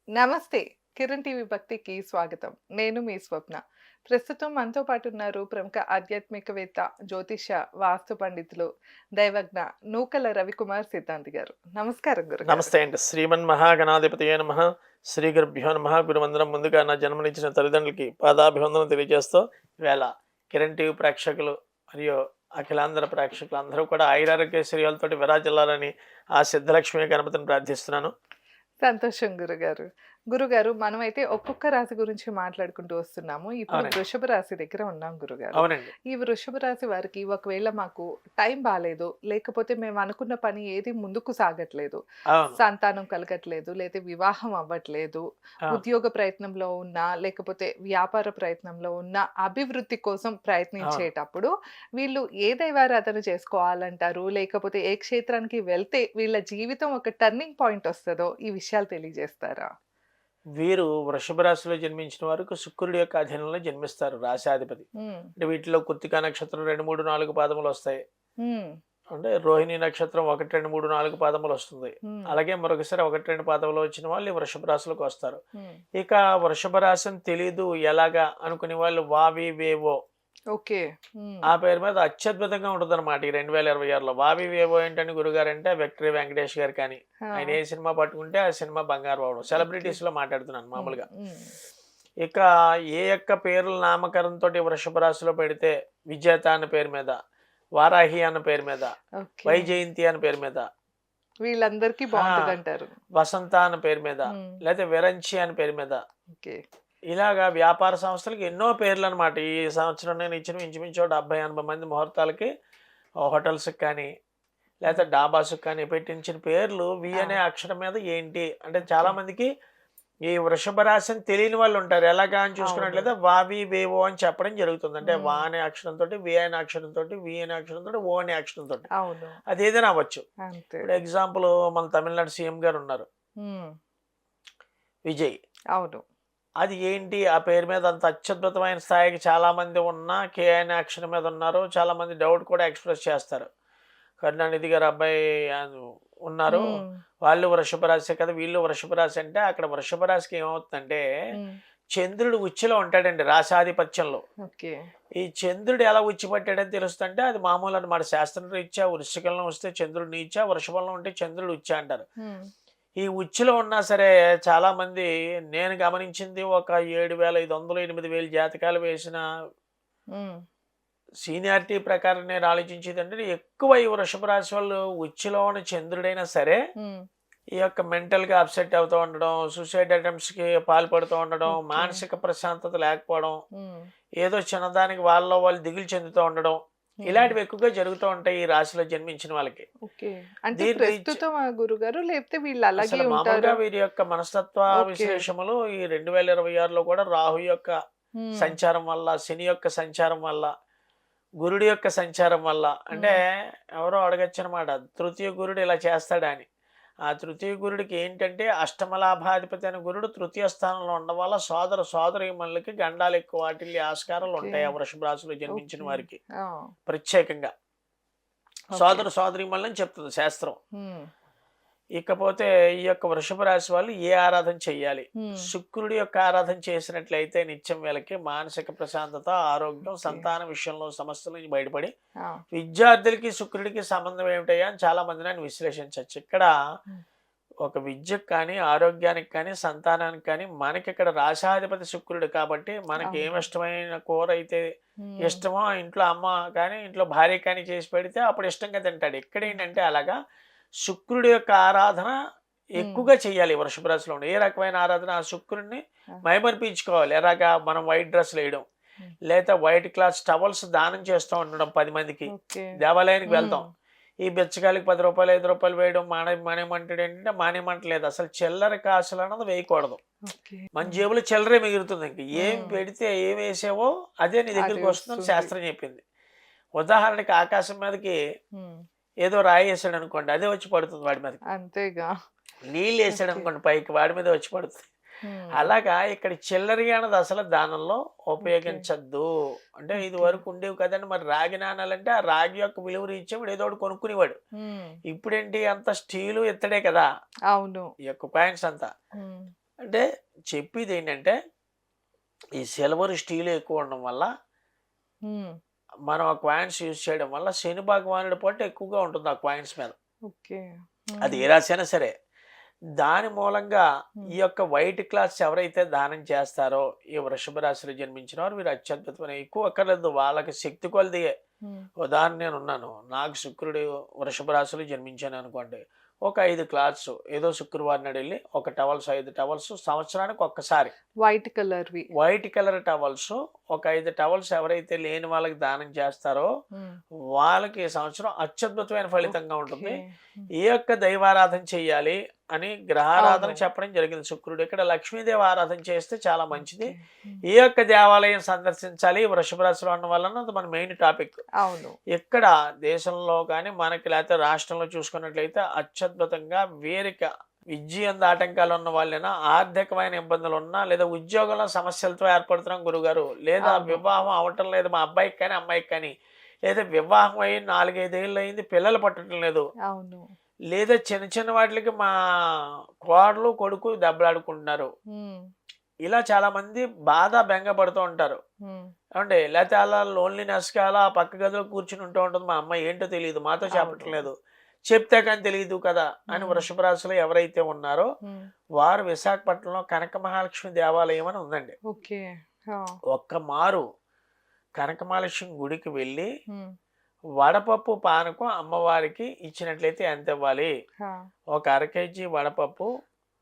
నమస్తే. కిరణ్ టీవీ భక్తికి స్వాగతం. నేను మీ స్వప్న. ప్రస్తుతం మనతో పాటు ఉన్నారు ప్రముఖ ఆధ్యాత్మికవేత్త, జ్యోతిష, వాస్తు పండితులు, దైవజ్ఞ నూకల రవికుమార్ సిద్ధాంతి గారు. నమస్కారం గురుగారు. నమస్తే అండి. శ్రీమన్ మహాగణాధిపతయే నమః. శ్రీ గురుభ్యో నమః. గురువందనం. ముందుగా నా జన్మనిచ్చిన తల్లిదండ్రులకి పాదాభివందనం తెలియజేస్తూ, ఈవేళ కిరణ్ టీవీ ప్రేక్షకులు మరియు అఖిలాంధ్ర ప్రేక్షకులు అందరూ కూడా ఆయురారోగ్యశ్వర్యాలతోటి విరాజిల్లాలని ఆ సిద్ధలక్ష్మి గణపతిని ప్రార్థిస్తున్నాను. సంతోషం గురుగారు. గురుగారు, మనమైతే ఒక్కొక్క రాశి గురించి మాట్లాడుకుంటూ వస్తున్నాము. ఇప్పుడు అవునండి. వృషభ రాశి దగ్గర ఉన్నాం గురుగారు. అవునండి. ఈ వృషభ రాశి వారికి ఒకవేళ మాకు టైం బాలేదు, లేకపోతే మేము అనుకున్న పని ఏది ముందుకు సాగట్లేదు, అవును. సంతానం కలగట్లేదు, లేదా వివాహం అవ్వట్లేదు, అవును. ఉద్యోగ ప్రయత్నంలో ఉన్నా, లేకపోతే వ్యాపార ప్రయత్నంలో ఉన్న అభివృద్ధి కోసం అవును. ప్రయత్నించేటప్పుడు వీళ్ళు ఏ దైవారాధన చేసుకోవాలంటారు? లేకపోతే ఏ క్షేత్రానికి వెళ్తే వీళ్ళ జీవితం ఒక టర్నింగ్ పాయింట్ వస్తదో ఈ విషయాలు తెలియజేస్తారా? వీరు వృషభ రాశిలో జన్మించిన వారికి శుక్రుడి యొక్క అధీనంలో జన్మిస్తారు రాశాధిపతి. హ్మ్. అంటే వీటిలో కృత్తికా నక్షత్రం 2, 3, 4 పాదములు వస్తాయి. హ్మ్. అంటే రోహిణి నక్షత్రం 1, 2, 3, 4 పాదములు వస్తుంది. హ్మ్. అలాగే మరొకసారి 1, 2 పాదములు వచ్చిన వాళ్ళు ఈ వృషభ రాశిలోకి వస్తారు. హ్మ్. ఇక వృషభ రాశి అని తెలీదు ఎలాగా అనుకునే వాళ్ళు వావి వేవో ఓకే. హ్మ్. ఆ పేరు మీద అత్యద్భుతంగా ఉంటుందన్నమాట ఈ 2026లో. వావి వేవో ఏంటని గురుగారు అంటే విక్టరీ వెంకటేష్ గారు కానీ, ఆ! ఆయన ఏ సినిమా పట్టుకుంటే ఆ సినిమా బంగారు అవడం. ఓకే. సెలబ్రిటీస్లో మాట్లాడుతున్నాను హ్మ్. మామూలుగా. హ్మ్. ఇక ఏ యొక్క పేర్ల నామకరణంతో వృషభ రాశిలో పెడితే విజేత అన్న పేరు మీద, వారాహి అన్న పేరు మీద, ఓకే. వైజయంతి అన్న పేరు మీద, వీళ్ళందరికీ ఆ! బావుంటదంటారు. వసంత అని పేరు మీద, హ్మ్. లేతే విరంచి అని పేరు మీద, ఓకే. ఇలాగా వ్యాపార సంస్థలకి ఎన్నో పేర్లనమాట. ఈ సంవత్సరం నేను ఇచ్చిన ఇంచుమించు 70, 80 మంది ముహూర్తాలకి హోటల్స్‌కి కానీ, లేతే హ్మ్. డాబాస్‌కి కానీ పెట్టించిన పేర్లు వి ఆ! అనే అక్షరం మీద ఏంటి అంటే ఓకే. చాలామందికి ఈ వృషభ రాశి అని తెలియని వాళ్ళుంటారు. ఎలాగా అని అవును. చూసుకున్నట్లయితే వావి, వేవో అని చెప్పడం జరుగుతుంది. అంటే వా హ్మ్. అనే అక్షరంతోటి, వి అనే అక్షరంతోటి, వి అనే అక్షరంతోటి, ఓ అనే అక్షరంతోటి. అవును. అదేదైనా అవ్వచ్చు. అంతే. ఇప్పుడు ఎగ్జాంపుల్ మన తమిళనాడు సీఎం గారున్నారు. హ్మ్. విజయ్. అవును. అది ఏంటి? ఆ పేరు మీద అంత అత్యద్భుతమైన స్థాయికి చాలామంది ఉన్నా, కే అనే అక్షరం మీద ఉన్నారు. చాలామంది డౌట్ కూడా ఎక్స్‌ప్రెస్ చేస్తారు. కరుణానిధి గారి అబ్బాయి ఉన్నారు. హ్మ్. వాళ్ళు వృషభ రాశే కదా! వీళ్ళు వృషభ రాశి అంటే, అక్కడ వృషభ రాశికి ఏమవుతుందంటే, హ్మ్. చంద్రుడు ఉచ్చులో ఉంటాడండి రాశాధిపత్యంలో. ఓకే. ఈ చంద్రుడు ఎలా ఉచ్చి పట్టాడని తెలుస్తుంటే, అది మామూలు అన్నమాట. శాస్త్రరీత్యా వృశ్చికంలో వస్తే చంద్రుడు నీచ, వృషభంలో ఉంటే చంద్రుడు ఉచ్చ అంటారు. హ్మ్. ఈ ఉచ్చులో ఉన్నా సరే చాలామంది నేను గమనించింది ఒక 7,500, 8,000 జాతకాలు వేసిన హ్మ్. సీనియారిటీ ప్రకారం నేను ఆలోచించేదంటే ఎక్కువ ఈ వృషభ రాశి వాళ్ళు ఉచ్చులో ఉన్న చంద్రుడైనా సరే హ్మ్. ఈ యొక్క మెంటల్‌గా అప్‌సెట్ అవుతూ ఉండడం, సూసైడ్ అటెంప్ట్స్‌కి పాల్పడుతూ ఉండడం, ఓకే. మానసిక ప్రశాంతత లేకపోవడం, హ్మ్. ఏదో చిన్నదానికి వాళ్ళలో వాళ్ళు దిగులు చెందుతూ ఉండడం, హ్మ్. ఇలాంటివి ఎక్కువగా జరుగుతూ ఉంటాయి ఈ రాశిలో జన్మించిన వాళ్ళకి. ఓకే. అంటే దీని రీచ్ ప్రస్తుతమా గురుగారు? లేకపోతే వీళ్ళు అలాగే అసలు మామూలుగా ఉంటారా? వీరి యొక్క మనస్తత్వ ఓకే. విశ్లేషణలు ఈ 2026లో కూడా రాహు యొక్క హ్మ్. సంచారం వల్ల, శని యొక్క సంచారం వల్ల, గురుడి యొక్క సంచారం వల్ల అంటే హ్మ్. ఎవరో అడగొచ్చనమాట. తృతీయ గురుడు ఇలా చేస్తాడా అని. ఆ తృతీయ గురుడికి ఏంటంటే అష్టమ లాభాధిపతి అయిన గురుడు తృతీయ స్థానంలో ఉండడం వల్ల సోదరీమణులకి గండాలు ఎక్కువ వాటిల్లి ఆస్కారాలు ఓకే. ఉంటాయి ఆ వృషభ రాశిలో జన్మించిన ఓకే. వారికి ఆ! ప్రత్యేకంగా. ఓకే. సోదరీమణులని చెప్తుంది శాస్త్రం. హ్మ్. ఇకపోతే ఈ యొక్క వృషభ రాశి వాళ్ళు ఏ ఆరాధన చెయ్యాలి? హ్మ్. శుక్రుడి యొక్క ఆరాధన చేసినట్లయితే నిత్యం వీళ్ళకి మానసిక ప్రశాంతత, ఆరోగ్యం, ఓకే. సంతాన విషయంలో సమస్యల నుంచి బయటపడి, ఆ! విద్యార్థులకి శుక్రుడికి సంబంధం ఏమిటయ్యా అని చాలా మంది నన్ను విశ్లేషించొచ్చు. ఇక్కడ హ్మ్. ఒక విద్యకు కానీ, ఆరోగ్యానికి కానీ, సంతానానికి కానీ మనకిక్కడ రాశాధిపతి శుక్రుడు కాబట్టి మనకి ఏమి అవును. ఇష్టమైన కూర అయితే హ్మ్. ఇష్టమో ఇంట్లో అమ్మ కానీ, ఇంట్లో భార్య కానీ చేసి పెడితే అప్పుడు ఇష్టంగా తింటాడు. ఇక్కడేంటంటే ఓకే. అలాగా శుక్రుడి యొక్క ఆరాధన హ్మ్. ఎక్కువగా చేయాలి వృషభ రాశిలో ఉండి. ఏ రకమైన ఆరాధన? ఆ శుక్రుడిని ఆ! మైమరిపించుకోవాలి. ఎలాగా? మనం వైట్ డ్రెస్సులేయడం, హ్మ్. లేతే వైట్ క్లాత్ టవల్స్ దానం చేస్తూ ఉండడం 10 మందికి. ఓకే. దేవాలయానికి హ్మ్. వెళ్తాం. ఈ బిచ్చగాళ్ళకి రూ. 10, రూ. 5 వేయడం మానేయమంటాడేంటంటే మానేయమంటలేదు. అసలు చిల్లర కాసులన్నది వేయకూడదు. ఓకే. మన హ్మ్. జేబులో చిల్లరే మిగులుతుంది. ఇంక ఏం హ్మ్. పెడితే ఏమేసావో అదే నీ అదే దగ్గరికొస్తుందని వస్తుంది. శాస్త్రం చెప్పింది. ఉదాహరణకి ఆకాశం మీదకి హ్మ్. ఏదో రాయేసాడనుకోండి, అదే వచ్చి పడుతుంది వాడి మీదకి. అంతేగా. ఓకే. నీళ్ళేసాడనుకోండి పైకి, వాడి మీదే వచ్చి పడుతుంది. హ్మ్. అలాగా ఇక్కడ చిల్లర అన్నది అసలు దానంలో ఓకే. ఉపయోగించొద్దు. అంటే ఓకే. ఇదివరకు ఉండేవి కదండీ! మరి రాగి నాణాలంటే ఆ రాగి యొక్క విలువ రీత్యా ఏదో ఒకటి కొనుక్కునేవాడు. హ్మ్. ఇప్పుడేంటి అంతా స్టీలు, ఇత్తడే కదా! అవును. ఈ యొక్క కాయిన్స్ అంతా. హ్మ్. అంటే చెప్పేది ఏంటంటే ఈ సిల్వర్ స్టీల్ ఎక్కువ ఉండడం వల్ల హ్మ్. మనం ఆ కాయిన్స్ యూజ్ చేయడం వల్ల శని భగవానుడి పట్టు ఎక్కువగా ఉంటుంది ఆ కాయిన్స్ మీద. ఓకే. అది హ్మ్. ఏ రాశి అయినా సరే. దాని మూలంగా హ్మ్. ఈ యొక్క వైట్ క్లాత్స్ ఎవరైతే దానం చేస్తారో, ఈ వృషభ రాశిలో జన్మించిన వారు వీరు అత్యద్భుతమైన ఎక్కువ అక్కర్లేదు. వాళ్ళకి శక్తి కొలది. హ్మ్. ఉదాహరణ నేనున్నాను. నాకు శుక్రుడు వృషభ రాశిలో జన్మించాననుకోండి. ఒక 5 క్లాత్స్ ఏదో శుక్రవారం నాడు ఎళ్లి ఒక టవల్స్ 5 టవల్స్ సంవత్సరానికి ఒక్కసారి. వైట్ కలర్‌వి. వైట్ కలర్ టవల్స్ ఒక 5 టవల్స్ ఎవరైతే లేని వాళ్ళకి దానం చేస్తారో, హ్మ్. వాళ్ళకి ఈ సంవత్సరం అత్యద్భుతమైన ఫలితంగా ఓకే. ఉంటుంది. హ్మ్. ఏ యొక్క దైవారాధన చెయ్యాలి అని గ్రహారాధన అవును. చెప్పడం జరిగింది శుక్రుడు. ఇక్కడ లక్ష్మీదేవి ఆరాధన చేస్తే చాలా మంచిది. ఓకే. హ్మ్. ఏ యొక్క దేవాలయం సందర్శించాలి వృషభ రాశిలో ఉన్న వాళ్ళన్న అది మన మెయిన్ టాపిక్. అవును. ఇక్కడ దేశంలో కానీ మనకి లేకపోతే రాష్ట్రంలో చూసుకున్నట్లయితే అత్యద్భుతంగా వీరికి విద్యందు ఆటంకాలు ఉన్న వాళ్ళైనా ఆర్థికమైన ఇబ్బందులు ఉన్నా లేదా ఉద్యోగంలో సమస్యలతో ఏర్పడుతున్నాం గురుగారు లేదా అవును. వివాహం అవటం లేదు మా అబ్బాయికి కానీ అమ్మాయికి కానీ లేదా వివాహం అయ్యి 4-5 ఏళ్ళు అయింది పిల్లలు పట్టడం లేదు అవును. లేదా చిన్న చిన్న వాటికి మా కోడలు కొడుకు దెబ్బలాడుకుంటున్నారు. హ్మ్. ఇలా చాలా మంది బాధ బెంగ పడుతూ ఉంటారు. హ్మ్. ఏమండి లేకపోతే అలా లోన్లీనెస్‌గా అలా పక్క గదిలో కూర్చొని ఉంటూ ఉంటుంది. మా అమ్మ ఏంటో తెలీదు. మాతో అవును. చెప్పట్లేదు. చెప్తే కానీ తెలీదు కదా! అని హ్మ్. వృషభ రాశిలో ఎవరైతే ఉన్నారో హ్మ్. వారు విశాఖపట్నంలో కనక మహాలక్ష్మి దేవాలయం అని ఉందండి. ఓకే. ఆ! ఒక్క మారు కనక మహాలక్ష్మి గుడికి వెళ్ళి హ్మ్. వడపప్పు పానకం అమ్మవారికి ఇచ్చినట్లయితే ఎంతివ్వాలి? ఆ! ఒక అర కేజీ వడపప్పు,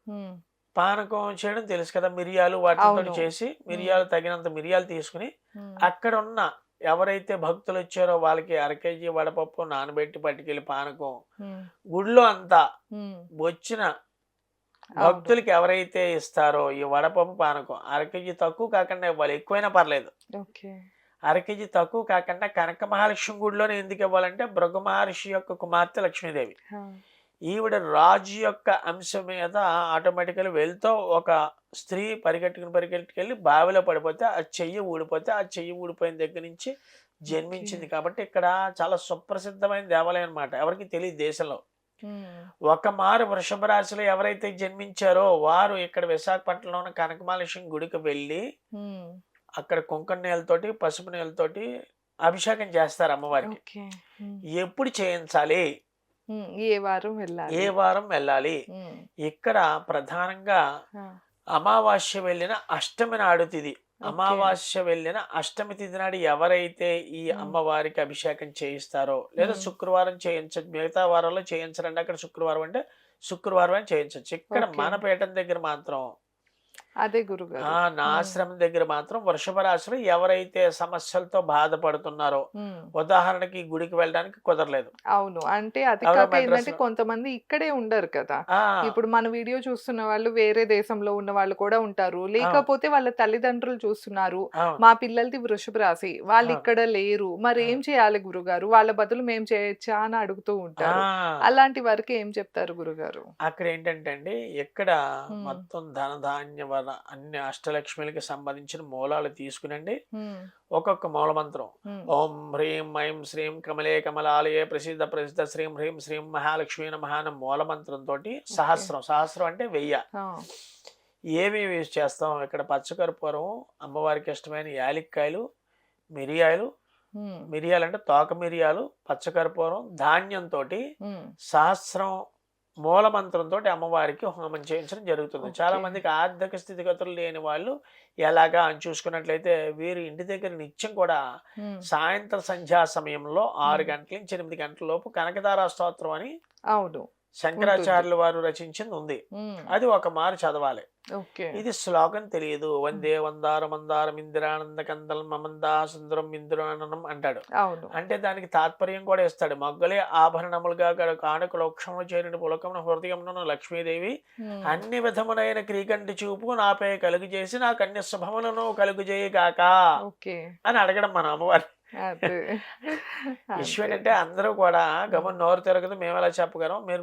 హ్మ్. పానకం చేయడం తెలుసు కదా! మిరియాలు వాటిలతోటి అవును. చేసి హ్మ్. మిరియాలు తగినంత మిరియాలు తీసుకొని హ్మ్. అక్కడున్న ఎవరైతే భక్తులొచ్చారో వాళ్ళకి అర కేజీ వడపప్పు నానబెట్టి పట్టుకెళ్ళి పానకం హ్మ్. గుడిలో అంతా హ్మ్. వచ్చిన అవును. భక్తులకి ఎవరైతే ఇస్తారో ఈ వడపప్పు పానకం అర కేజీ తక్కువ కాకుండా ఇవ్వాలి. ఎక్కువైనా పర్లేదు. ఓకే. అర కేజీ తక్కువ కాకుండా కనక మహాలక్ష్మి గుడిలోనే ఎందుకు ఇవ్వాలంటే భృగు మహర్షి యొక్క కుమార్తె లక్ష్మీదేవి. ఆ! ఈవిడ రాజు యొక్క అంశం మీద ఆటోమేటికల్‌గా వెళ్తూ ఒక స్త్రీ పరిగెట్టుకెళ్ళి బావిలో పడిపోతే ఆ చెయ్యి ఊడిపోతే, ఆ చెయ్యి ఊడిపోయిన దగ్గర నుంచి ఓకే. జన్మించింది. కాబట్టి ఇక్కడ చాలా సుప్రసిద్ధమైన దేవాలయం అన్నమాట. ఎవరికీ తెలీదు దేశంలో. హ్మ్. ఒక మారు వృషభ రాశిలో ఎవరైతే జన్మించారో వారు ఇక్కడ విశాఖపట్నంలో ఉన్న కనకమహాలక్ష్మి గుడికి వెళ్ళి, హ్మ్. అక్కడ కుంకుమ నీళ్ళతోటి, పసుపు నీళ్ళతోటి అభిషేకం చేస్తారు అమ్మవారికి. ఓకే. హ్మ్. ఎప్పుడు చేయించాలి? హ్మ్. ఏ వారం ఏ వెళ్ళాలి? వారం వెళ్ళాలి? హ్మ్. ఇక్కడ ప్రధానంగా ఆ! అమావాస్య వెళ్ళిన అష్టమి నాడు తిథి. ఓకే. అమావాస్య వెళ్ళిన అష్టమి తిథి నాడు ఎవరైతే ఈ హ్మ్. అమ్మవారికి అభిషేకం చేయిస్తారో, లేదా హ్మ్. శుక్రవారం చేయించొచ్చు. మిగతా వారాల్లో చేయించరండి. అక్కడ శుక్రవారం అంటే శుక్రవారమే చేయించొచ్చు. ఇక్కడ ఓకే. మన పీఠం దగ్గర మాత్రం అదే గురుగారు. నా హ్మ్. ఆశ్రమం దగ్గర మాత్రం వృషభ రాశిలో ఎవరైతే సమస్యలతో బాధపడుతున్నారో, హ్మ్. ఉదాహరణకి ఈ గుడికి వెళ్ళడానికి కుదరలేదు. అవును. అంటే అది ఎవరో కాక ఏందంటే మెడ్రాస్‌లో కొంతమంది ఇక్కడే ఉండరు కదా! ఆ! ఇప్పుడు మన వీడియో చూస్తున్న వాళ్ళు వేరే దేశంలో ఉన్న వాళ్ళు కూడా ఉంటారు. అవును. లేకపోతే వాళ్ళ తల్లిదండ్రులు చూస్తున్నారు. అవును. మా పిల్లలది వృషభ రాశి. అవును. వాళ్ళిక్కడ లేరు. మరేం అవును. చేయాలి గురుగారు? వాళ్ళ బదులు మేము చేయొచ్చా అని అడుగుతూ ఉంటారు. ఆ! అలాంటి వారికి ఏం చెప్తారు గురుగారు? అక్కడేంటంటే అండి, ఇక్కడ హ్మ్. మొత్తం ధనధాన్య వన అన్ని అష్టలక్ష్మిలకి సంబంధించిన మూలాలు తీసుకునండి. హ్మ్. ఒక్కొక్క మూలమంత్రం. హ్మ్. ఓం హ్రీం ఐం శ్రీం కమలే కమలాలయే ప్రసిద్ధ ప్రసిద్ధ శ్రీం హ్రీం శ్రీం మహాలక్ష్మీ నమః అన్న మూలమంత్రంతోటి ఓకే. సహస్రం. సహస్రం అంటే 1000. ఆ! ఏమేమి యూజ్ చేస్తాం? ఇక్కడ పచ్చకర్పూరం, అమ్మవారికి ఇష్టమైన యాలిక్కాయలు, మిరియాలు, హ్మ్. మిరియాలంటే తోక మిరియాలు, పచ్చకర్పూరం, ధాన్యంతోటి హ్మ్. సహస్రం మూలమంత్రంతోటి అమ్మవారికి హోమం చేయించడం జరుగుతుంది. చాలా ఓకే. మందికి ఆర్థిక స్థితిగతులు లేని వాళ్ళు ఎలాగా అని చూసుకున్నట్లయితే వీరు ఇంటి దగ్గర నిత్యం కూడా హ్మ్. సాయంత్రం సంధ్యా సమయంలో 6 హ్మ్. గంటల నుంచి 8 గంటల లోపు కనకదార స్తోత్రం అని అవును. ఉంటుంది. శంకరాచార్యుల వారు రచించింది ఉంది. హ్మ్. అది ఒక మారు చదవాలి. ఓకే. ఇది శ్లోకం తెలియదు. హ్మ్. వందే మందారం ఇందిరానంద కందలం మమందా సుందరం ఇంద్రాననం అంటాడు. అవును. అంటే దానికి తాత్పర్యం కూడా ఇస్తాడు. మొగ్గలే ఆభరణములుగా గల కానుకలు వృక్షములు చేరిన పులకమున హృదయమున లక్ష్మీదేవి హ్మ్. అన్ని విధములైన క్రీకంటి చూపు నాపై కలుగజేసి నాకు అన్ని శుభములను కలుగజేయగాక ఓకే. అని అడగడం మన అమ్మవారు. అదే. విషయం అంతే. ఏంటంటే అందరూ కూడా హ్మ్. గమ్మున నోరు తిరగదు. మేమెలా చెప్పగలం? మీరు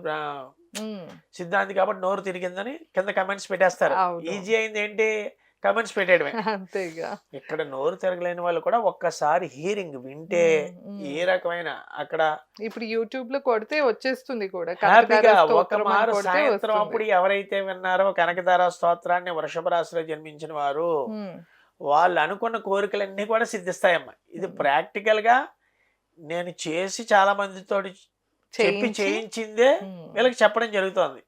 హ్మ్. సిద్ధాంతి కాబట్టి నోరు తిరిగిందని కింద కామెంట్స్ పెట్టేస్తారు. అవును. ఈజీ అయింది ఏంటి? కామెంట్స్ పెట్టేయడమే. అంతేగా. ఇక్కడ నోరు తిరగలేని వాళ్ళు కూడా ఒక్కసారి హీరింగ్ వింటే ఏ రకమైన అక్కడ ఇప్పుడు యూట్యూబ్‌లో కొడితే వచ్చేస్తుంది కూడా. హ్యాపీగా కనకదార ఒక స్తోత్రం అని మారు కొడితే సాయంత్రం వస్తుంది. అప్పుడు ఎవరైతే విన్నారో కనకదార స్తోత్రాన్ని వృషభ రాశిలో జన్మించిన వారు హ్మ్. వాళ్ళు అనుకున్న కోరికలన్నీ కూడా సిద్ధిస్తాయమ్మా. ఇది హ్మ్. ప్రాక్టికల్ గా నేను చేసి చాలా మందితోటి చెప్పి చేయించి చేయించిందే హ్మ్. వీళ్ళకి చెప్పడం జరుగుతోంది.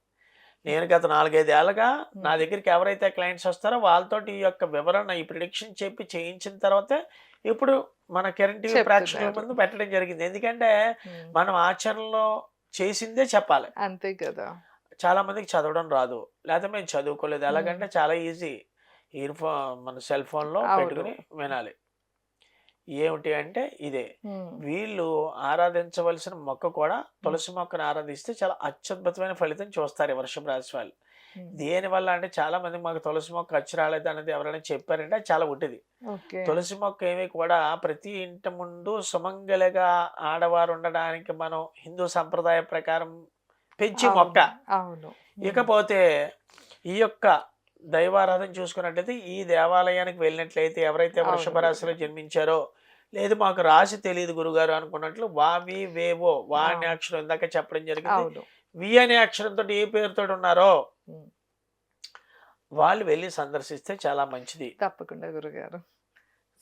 నేను గత 4, 5 ఏళ్ళగా నా హ్మ్. దగ్గరికి ఎవరైతే క్లయింట్స్ వస్తారో వాళ్ళతోటి ఈ యొక్క వివరణ, ఈ ప్రిడిక్షన్ చెప్పి చేయించిన తర్వాతే ఇప్పుడు మన కిరణ్ టీవీ ప్రేక్షకుల చెప్తున్నారు. ముందు పెట్టడం జరిగింది. ఎందుకంటే హ్మ్. మనం ఆచరణలో చేసిందే చెప్పాలి. అంతే కదా! చాలా మందికి చదవడం రాదు. లేకపోతే మేము చదువుకోలేదు. హ్మ్. ఎలాగంటే చాలా ఈజీ. మన సెల్ ఫోన్‌లో అవును. పెట్టుకొని వినాలి. ఏమిటి అంటే ఇదే. హ్మ్. వీళ్ళు ఆరాధించవలసిన మొక్క కూడా హ్మ్. తులసి మొక్కను ఆరాధిస్తే చాలా అత్యద్భుతమైన ఫలితం చూస్తారు ఈ వృషభ రాశి వాళ్ళు. హ్మ్. దేనివల్ల అంటే చాలా మందికి మాకు తులసి మొక్క అచ్చు రాలేదు అనేది ఎవరైనా చెప్పారంటే అది చాలా ఉట్టిది. ఓకే. తులసి మొక్క ఏమి కూడా ప్రతి ఇంటి ముందు సుమంగళిగా ఆడవారు ఉండడానికి మనం హిందూ సంప్రదాయ ప్రకారం పెంచే మొక్క. అవును. అవును. హ్మ్. ఇకపోతే ఈ యొక్క దైవారాధన చూసుకున్నట్లయితే ఈ దేవాలయానికి వెళ్ళినట్లయితే ఎవరైతే అవును వృషభ రాశిలో గురుగారు. జన్మించారో, లేదు మాకు రాశి తెలీదు గురుగారు అనుకున్నట్లు వావి, వేవో వా అనే అవును. అక్షరం ఇందాక చెప్పడం జరిగింది. అవును. వి అనే అక్షరంతోటి ఏ పేరుతోటి ఉన్నారో హ్మ్. వాళ్ళు వెళ్లి సందర్శిస్తే చాలా మంచిది. తప్పకుండా గురుగారు.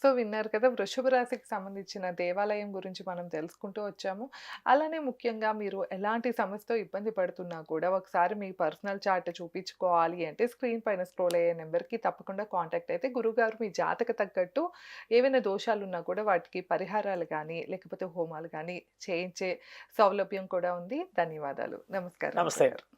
సో, విన్నారు కదా! వృషభ రాశికి సంబంధించిన దేవాలయం గురించి మనం తెలుసుకుంటూ వచ్చాము. అలానే ముఖ్యంగా మీరు ఎలాంటి సమస్యతో ఇబ్బంది పడుతున్నా కూడా ఒకసారి మీ పర్సనల్ చార్ట్ చూపించుకోవాలి అంటే స్క్రీన్ పైన స్క్రోల్ అయ్యే నెంబర్‌కి తప్పకుండా కాంటాక్ట్ అయితే గురువుగారు మీ జాతక తగ్గట్టు ఏవైనా దోషాలున్నా కూడా వాటికి పరిహారాలు గానీ, లేకపోతే హోమాలు గానీ చేయించే సౌలభ్యం కూడా ఉంది. ధన్యవాదాలు. నమస్కారం నమస్తే. గురుగారు.